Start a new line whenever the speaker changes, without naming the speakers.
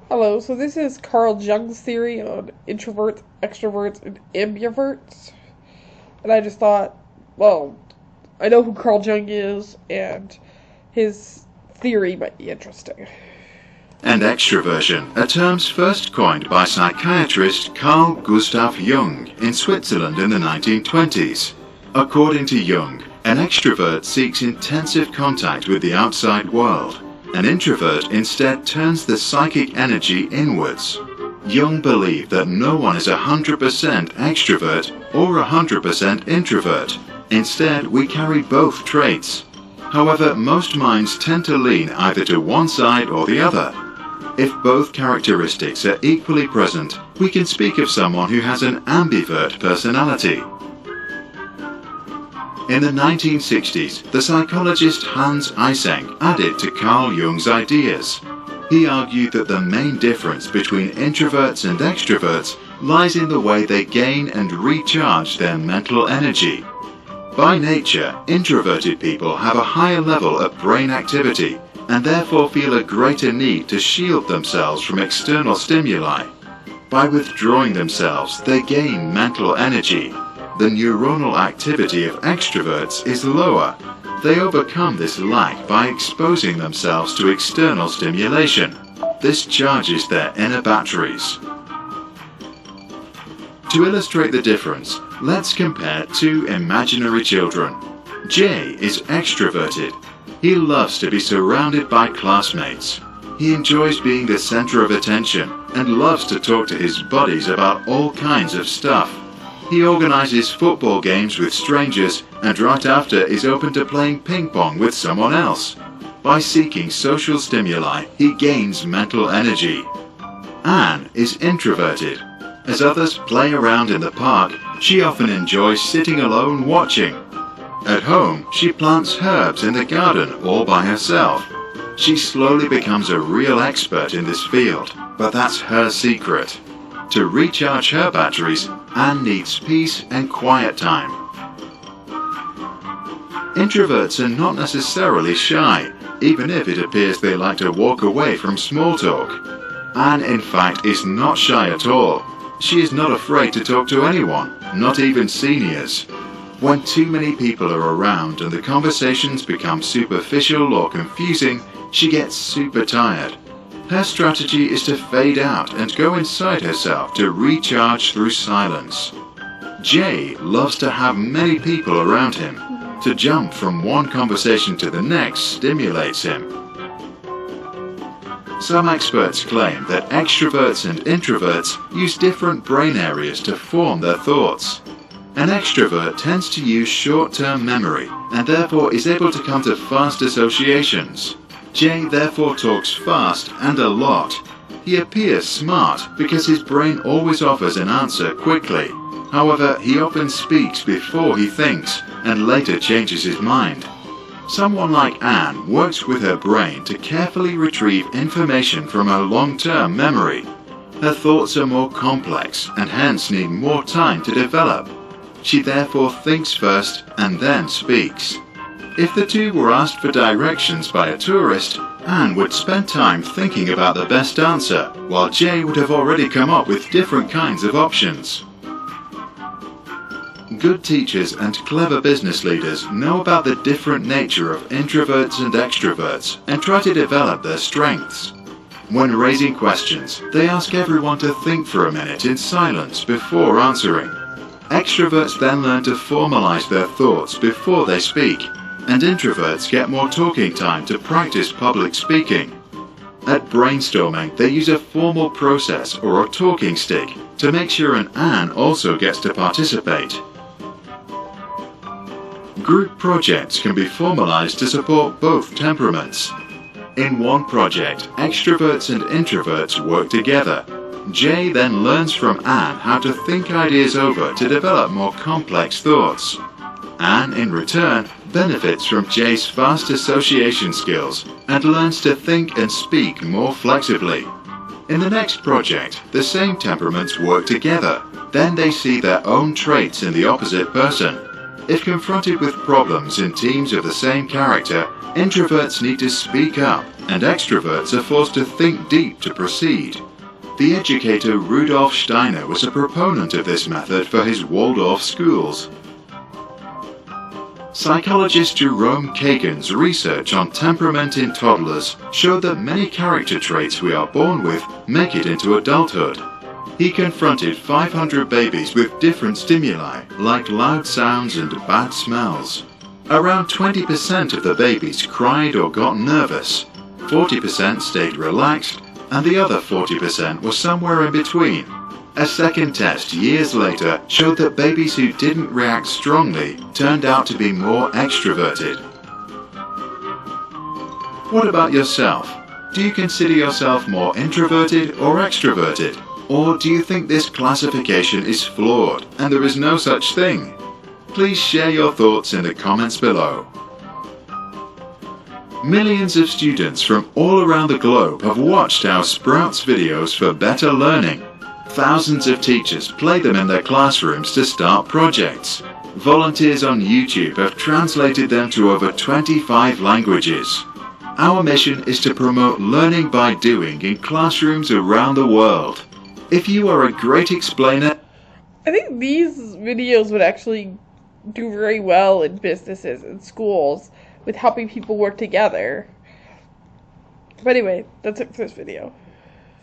Hello, so this is Carl Jung's theory on introverts, extroverts, and ambiverts. And I just thought, well, I know who Carl Jung is, and his theory might be interesting.
And extroversion are terms first coined by psychiatrist Carl Gustav Jung in Switzerland in the 1920s. According to Jung, an extrovert seeks intensive contact with the outside world. An introvert instead turns the psychic energy inwards. Jung believed that no one is 100% extrovert or 100% introvert. Instead, we carry both traits. However, most minds tend to lean either to one side or the other. If both characteristics are equally present, we can speak of someone who has an ambivert personality. In the 1960s, the psychologist Hans Eysenck added to Carl Jung's ideas. He argued that the main difference between introverts and extroverts lies in the way they gain and recharge their mental energy. By nature, introverted people have a higher level of brain activity and therefore feel a greater need to shield themselves from external stimuli. By withdrawing themselves, they gain mental energy. The neuronal activity of extroverts is lower. They overcome this lack by exposing themselves to external stimulation. This charges their inner batteries. To illustrate the difference, let's compare two imaginary children. Jay is extroverted. He loves to be surrounded by classmates. He enjoys being the center of attention and loves to talk to his buddies about all kinds of stuff. He organizes football games with strangers and right after is open to playing ping pong with someone else. By seeking social stimuli, he gains mental energy. Anne is introverted. As others play around in the park, she often enjoys sitting alone watching. At home, she plants herbs in the garden all by herself. She slowly becomes a real expert in this field, but that's her secret. To recharge her batteries, Anne needs peace and quiet time. Introverts are not necessarily shy, even if it appears they like to walk away from small talk. Anne, in fact, is not shy at all. She is not afraid to talk to anyone, not even seniors. When too many people are around and the conversations become superficial or confusing, she gets super tired. Her strategy is to fade out and go inside herself to recharge through silence. Jay loves to have many people around him. To jump from one conversation to the next stimulates him. Some experts claim that extroverts and introverts use different brain areas to form their thoughts. An extrovert tends to use short-term memory and therefore is able to come to fast associations. Jay therefore talks fast and a lot. He appears smart because his brain always offers an answer quickly. However, he often speaks before he thinks and later changes his mind. Someone like Anne works with her brain to carefully retrieve information from her long-term memory. Her thoughts are more complex and hence need more time to develop. She therefore thinks first and then speaks. If the two were asked for directions by a tourist, Anne would spend time thinking about the best answer, while Jay would have already come up with different kinds of options. Good teachers and clever business leaders know about the different nature of introverts and extroverts and try to develop their strengths. When raising questions, they ask everyone to think for a minute in silence before answering. Extroverts then learn to formalize their thoughts before they speak, and introverts get more talking time to practice public speaking. At brainstorming, they use a formal process or a talking stick to make sure an Anne also gets to participate. Group projects can be formalized to support both temperaments. In one project, extroverts and introverts work together. Jay then learns from Anne how to think ideas over to develop more complex thoughts. Anne, in return, benefits from Jay's fast association skills and learns to think and speak more flexibly. In the next project, the same temperaments work together. Then they see their own traits in the opposite person. If confronted with problems in teams of the same character, introverts need to speak up and extroverts are forced to think deep to proceed. The educator Rudolf Steiner was a proponent of this method for his Waldorf schools. Psychologist Jerome Kagan's research on temperament in toddlers showed that many character traits we are born with make it into adulthood. He confronted 500 babies with different stimuli, like loud sounds and bad smells. Around 20% of the babies cried or got nervous, 40% stayed relaxed, and the other 40% was somewhere in between. A second test years later showed that babies who didn't react strongly turned out to be more extroverted. What about yourself? Do you consider yourself more introverted or extroverted? Or do you think this classification is flawed and there is no such thing? Please share your thoughts in the comments below. Millions of students from all around the globe have watched our Sprouts videos for better learning. Thousands of teachers play them in their classrooms to start projects. Volunteers on YouTube have translated them to over 25 languages. Our mission is to promote learning by doing in classrooms around the world. If you are a great explainer,
I think these videos would actually do very well in businesses and schools with helping people work together. But anyway, that's it for this video.